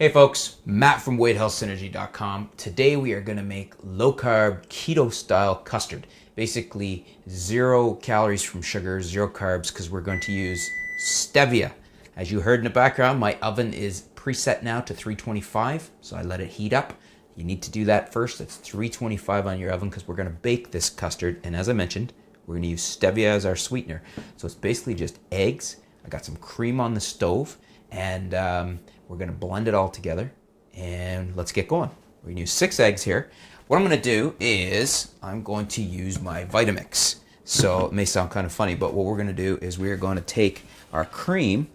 Hey folks, Matt from WeightHealthSynergy.com. Today we are going to make low-carb, keto-style custard. Basically 0 calories from sugar, 0 carbs, because we're going to use stevia. As you heard in the background, my oven is preset now to 325, so I let it heat up. You need to do that first. It's 325 on your oven because we're going to bake this custard. And as I mentioned, we're going to use stevia as our sweetener. So it's basically just eggs. I got some cream on the stove, and we're going to blend it all together, and let's get going. We're going to use 6 eggs here. What I'm going to do is I'm going to use my Vitamix. So it may sound kind of funny, but what we're going to do is we're going to take our cream,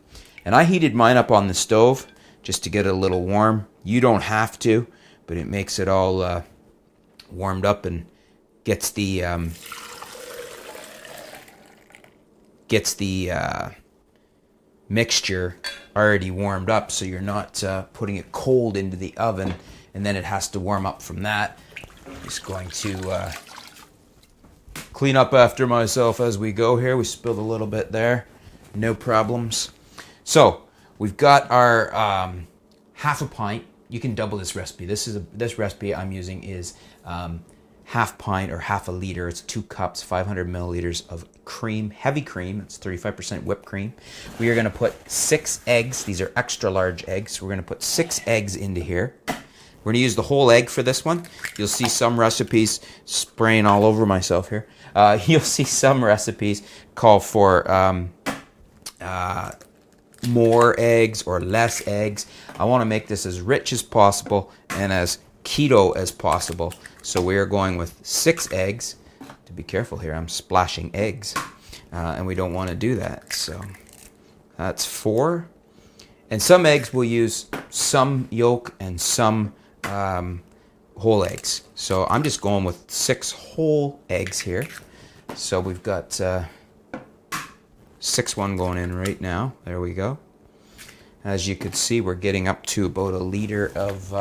and I heated mine up on the stove just to get it a little warm. You don't have to, but it makes it all warmed up and gets the mixture already warmed up, so you're not putting it cold into the oven and then it has to warm up from that. I'm just going to clean up after myself as we go here. We spilled a little bit there, no problems. So we've got our half a pint. You can double this recipe. This recipe I'm using is half pint or half a liter. It's 2 cups, 500 milliliters of cream, heavy cream. It's 35% whipped cream. We are going to put 6 eggs. These are extra large eggs. We're going to put 6 eggs into here. We're going to use the whole egg for this one. You'll see some recipes spraying all over myself here. You'll see some recipes call for more eggs or less eggs. I want to make this as rich as possible and as keto as possible. So we are going with 6 eggs. To be careful here, I'm splashing eggs, and we don't want to do that. So that's 4. And some eggs will use some yolk and some whole eggs. So I'm just going with 6 whole eggs here. So we've got 6th going in right now. There we go. As you can see, we're getting up to about a liter of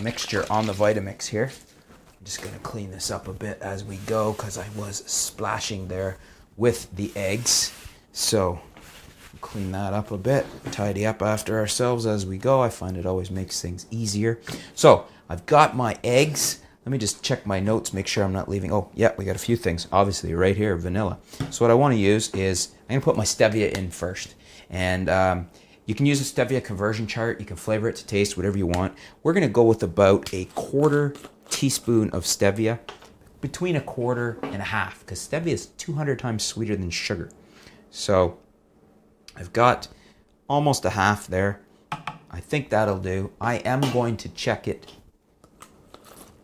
mixture on the Vitamix here. I'm just going to clean this up a bit as we go because I was splashing there with the eggs. So clean that up a bit, tidy up after ourselves as we go. I find it always makes things easier. So I've got my eggs. Let me just check my notes, make sure I'm not leaving. Oh, yeah, we got a few things. Obviously, right here, vanilla. So what I want to use is, I'm going to put my stevia in first. And you can use a stevia conversion chart. You can flavor it to taste, whatever you want. We're going to go with about 1/4 teaspoon of stevia, between 1/4 and 1/2, because stevia is 200 times sweeter than sugar. So I've got almost 1/2 there. I think that'll do. I am going to check it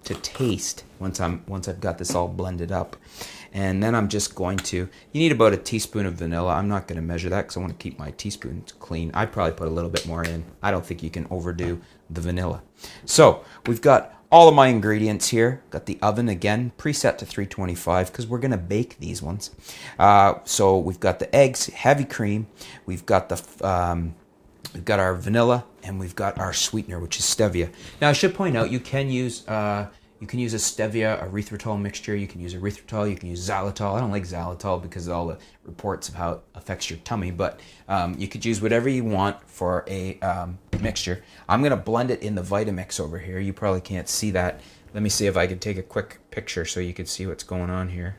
to taste once I've got this all blended up. And then I'm just going to, you need about 1 teaspoon of vanilla. I'm not going to measure that because I want to keep my teaspoons clean. I'd probably put a little bit more in. I don't think you can overdo the vanilla. So we've got all of my ingredients here. Got the oven again, preset to 325 because we're going to bake these ones. So we've got the eggs, heavy cream. We've got our vanilla, and we've got our sweetener, which is stevia. Now I should point out you can use a stevia erythritol mixture. You can use erythritol. You can use xylitol. I don't like xylitol because of all the reports of how it affects your tummy, but you could use whatever you want for a mixture. I'm going to blend it in the Vitamix over here. You probably can't see that. Let me see if I can take a quick picture so you can see what's going on here.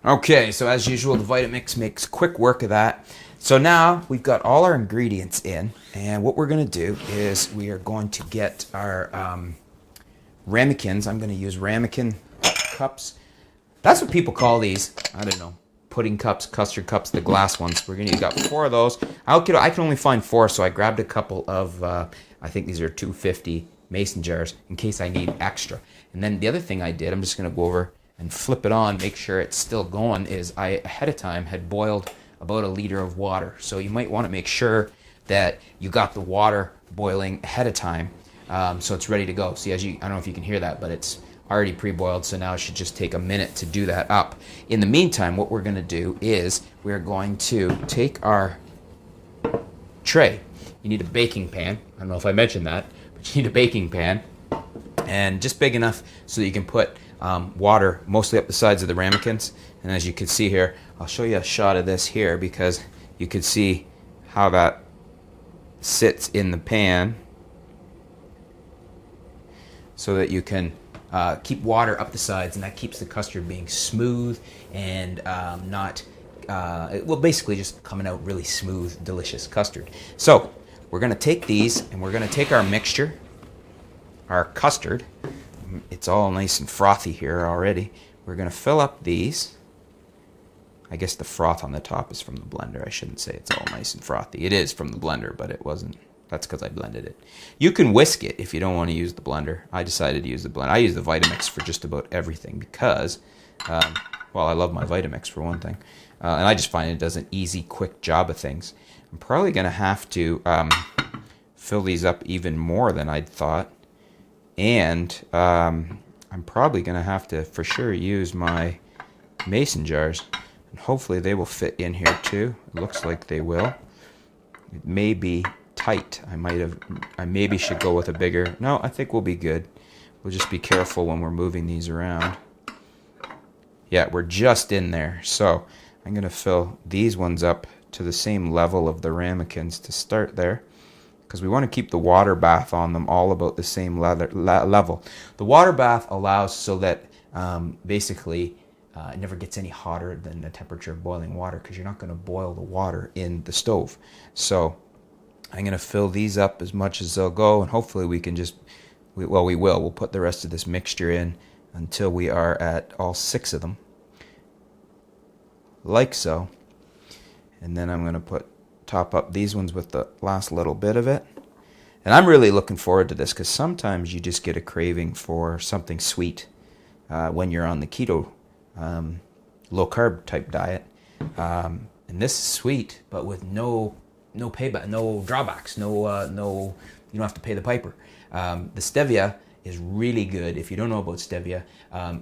Okay, so as usual, the Vitamix makes quick work of that. So now we've got all our ingredients in, and what we're going to do is we are going to get our ramekins. I'm going to use ramekin cups. That's what people call these. I don't know. Pudding cups, custard cups, the glass ones. We're going to got 4 of those. I can only find 4, so I grabbed a couple of, I think these are 250 mason jars in case I need extra. And then the other thing I did, I'm just going to go over and flip it on, make sure it's still going, is I ahead of time had boiled about 1 liter of water. So you might want to make sure that you got the water boiling ahead of time so it's ready to go. See, I don't know if you can hear that, but it's already pre-boiled, so now it should just take a minute to do that up. In the meantime, what we're going to do is we're going to take our tray. You need a baking pan. I don't know if I mentioned that, but you need a baking pan, and just big enough so that you can put water mostly up the sides of the ramekins. And as you can see here, I'll show you a shot of this here because you can see how that sits in the pan so that you can keep water up the sides, and that keeps the custard being smooth and not, well, basically just coming out really smooth, delicious custard. So we're going to take these and we're going to take our mixture, our custard. It's all nice and frothy here already. We're going to fill up these. I guess the froth on the top is from the blender. I shouldn't say it's all nice and frothy. It is from the blender, but it wasn't. That's because I blended it. You can whisk it if you don't want to use the blender. I decided to use the blender. I use the Vitamix for just about everything because, well, I love my Vitamix for one thing. And I just find it does an easy, quick job of things. I'm probably going to have to fill these up even more than I'd thought. And I'm probably going to have to, for sure, use my mason jars. And hopefully they will fit in here too. It looks like they will. It may be tight. I maybe should go with a bigger. No, I think we'll be good. We'll just be careful when we're moving these around. Yeah, we're just in there. So I'm going to fill these ones up to the same level of the ramekins to start there, because we want to keep the water bath on them all about the same level. The water bath allows so that basically it never gets any hotter than the temperature of boiling water, because you're not going to boil the water in the stove. So I'm going to fill these up as much as they'll go, and hopefully we can just, well, we will. We'll put the rest of this mixture in until we are at all 6 of them, like so. And then I'm going to top up these ones with the last little bit of it. And I'm really looking forward to this, because sometimes you just get a craving for something sweet when you're on the keto, low-carb type diet. And this is sweet, but with no payback, no drawbacks, no you don't have to pay the piper. The stevia is really good. If you don't know about stevia,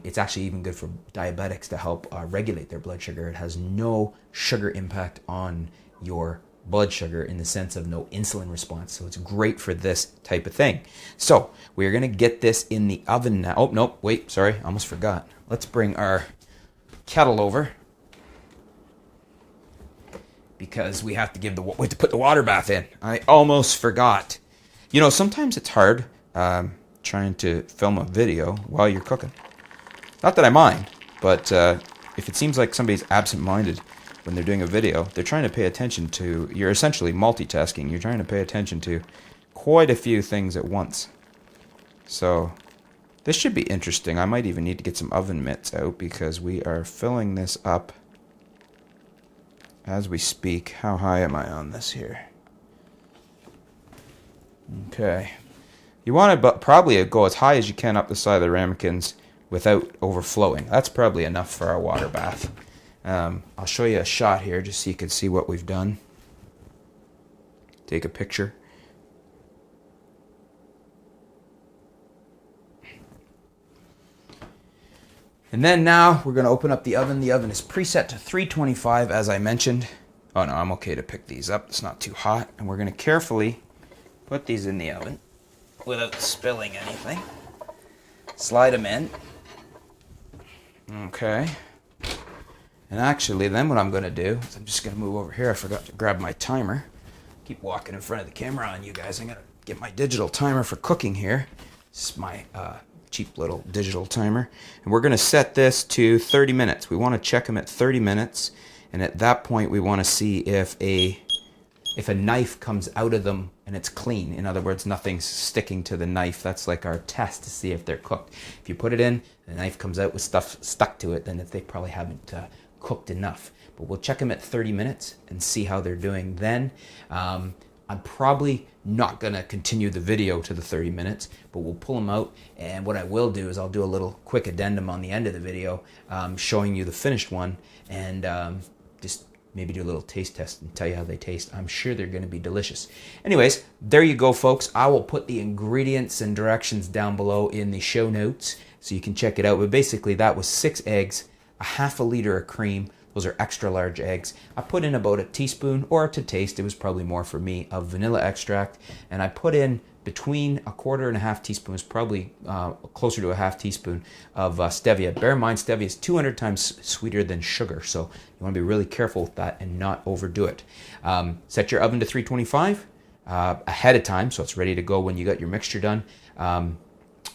it's actually even good for diabetics to help regulate their blood sugar. It has no sugar impact on your blood sugar in the sense of no insulin response. So it's great for this type of thing. So we're going to get this in the oven now. Oh, no, wait, sorry, almost forgot. Let's bring our kettle over, because we have to put the water bath in. I almost forgot. You know, sometimes it's hard trying to film a video while you're cooking. Not that I mind, but if it seems like somebody's absent-minded when they're doing a video, they're trying to pay attention to, you're essentially multitasking. You're trying to pay attention to quite a few things at once. So this should be interesting. I might even need to get some oven mitts out, because we are filling this up as we speak. How high am I on this here? Okay. You want to probably go as high as you can up the side of the ramekins without overflowing. That's probably enough for our water bath. I'll show you a shot here just so you can see what we've done. Take a picture. And then now we're going to open up the oven. The oven is preset to 325, as I mentioned. Oh no, I'm okay to pick these up. It's not too hot. And we're going to carefully put these in the oven without spilling anything. Slide them in. Okay. And actually, then what I'm going to do is I'm just going to move over here. I forgot to grab my timer. Keep walking in front of the camera on you guys. I'm going to get my digital timer for cooking here. This is my cheap little digital timer. And we're going to set this to 30 minutes. We want to check them at 30 minutes. And at that point, we want to see if a knife comes out of them and it's clean. In other words, nothing's sticking to the knife. That's like our test to see if they're cooked. If you put it in, the knife comes out with stuff stuck to it, then they probably haven't cooked enough. But we'll check them at 30 minutes and see how they're doing then. I'm probably not going to continue the video to the 30 minutes, but we'll pull them out. And what I will do is I'll do a little quick addendum on the end of the video showing you the finished one, and just maybe do a little taste test and tell you how they taste. I'm sure they're going to be delicious. Anyways, there you go, folks. I will put the ingredients and directions down below in the show notes so you can check it out. But basically that was 6 eggs, a half a liter of cream. Those are extra large eggs. I put in about a teaspoon, or to taste, it was probably more for me, of vanilla extract. And I put in between a quarter and a half teaspoons, probably closer to a half teaspoon of stevia. Bear in mind, stevia is 200 times sweeter than sugar, so you want to be really careful with that and not overdo it. Set your oven to 325 ahead of time, so it's ready to go when you got your mixture done.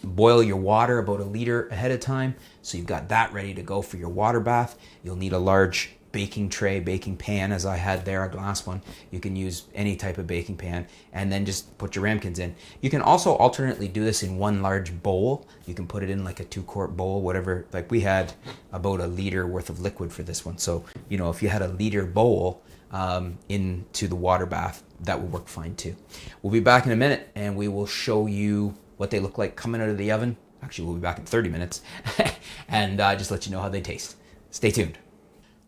Boil your water about a liter ahead of time, so you've got that ready to go for your water bath. You'll need a large baking tray, baking pan, as I had there, a glass one. You can use any type of baking pan, and then just put your ramekins in. You can also alternately do this in one large bowl. You can put it in like a 2-quart bowl, whatever. Like we had about a liter worth of liquid for this one, so you know, if you had a liter bowl into the water bath, that would work fine too. We'll be back in a minute, and we will show you what they look like coming out of the oven. Actually, we'll be back in 30 minutes and just let you know how they taste. Stay tuned.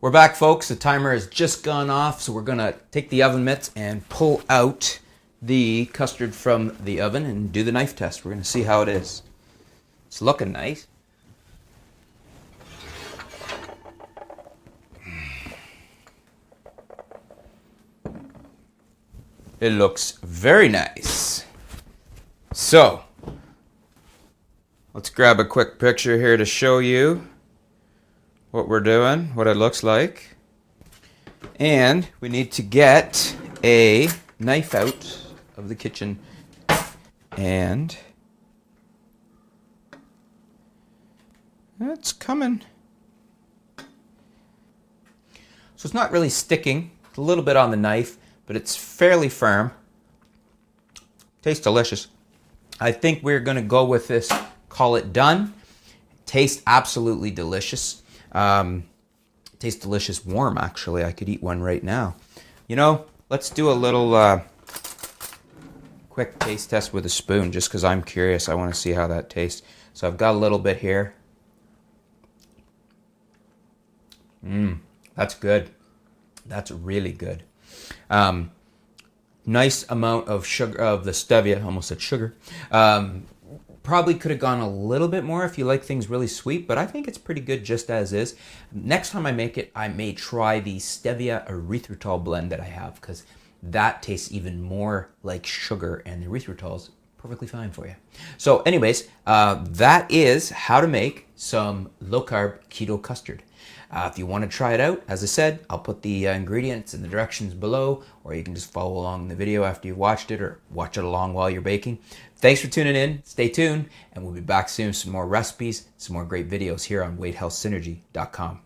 We're back, folks. The timer has just gone off, so we're gonna take the oven mitts and pull out the custard from the oven and do the knife test. We're gonna see how it is. It's looking nice. It looks very nice. So, let's grab a quick picture here to show you what we're doing, what it looks like. And we need to get a knife out of the kitchen. And it's coming. So it's not really sticking. It's a little bit on the knife, but it's fairly firm. Tastes delicious. I think we're going to go with this, call it done. Tastes absolutely delicious. Tastes delicious warm, actually. I could eat one right now. You know, let's do a little quick taste test with a spoon, just because I'm curious. I want to see how that tastes. So I've got a little bit here. That's good. That's really good. Nice amount of sugar, of the stevia, almost said sugar. Probably could have gone a little bit more if you like things really sweet, but I think it's pretty good just as is. Next time I make it, I may try the stevia erythritol blend that I have, because that tastes even more like sugar, and the erythritol is perfectly fine for you. So anyways, that is how to make some low-carb keto custard. If you want to try it out, as I said, I'll put the ingredients and the directions below, or you can just follow along in the video after you've watched it, or watch it along while you're baking. Thanks for tuning in. Stay tuned, and we'll be back soon with some more recipes, some more great videos here on weighthealthsynergy.com.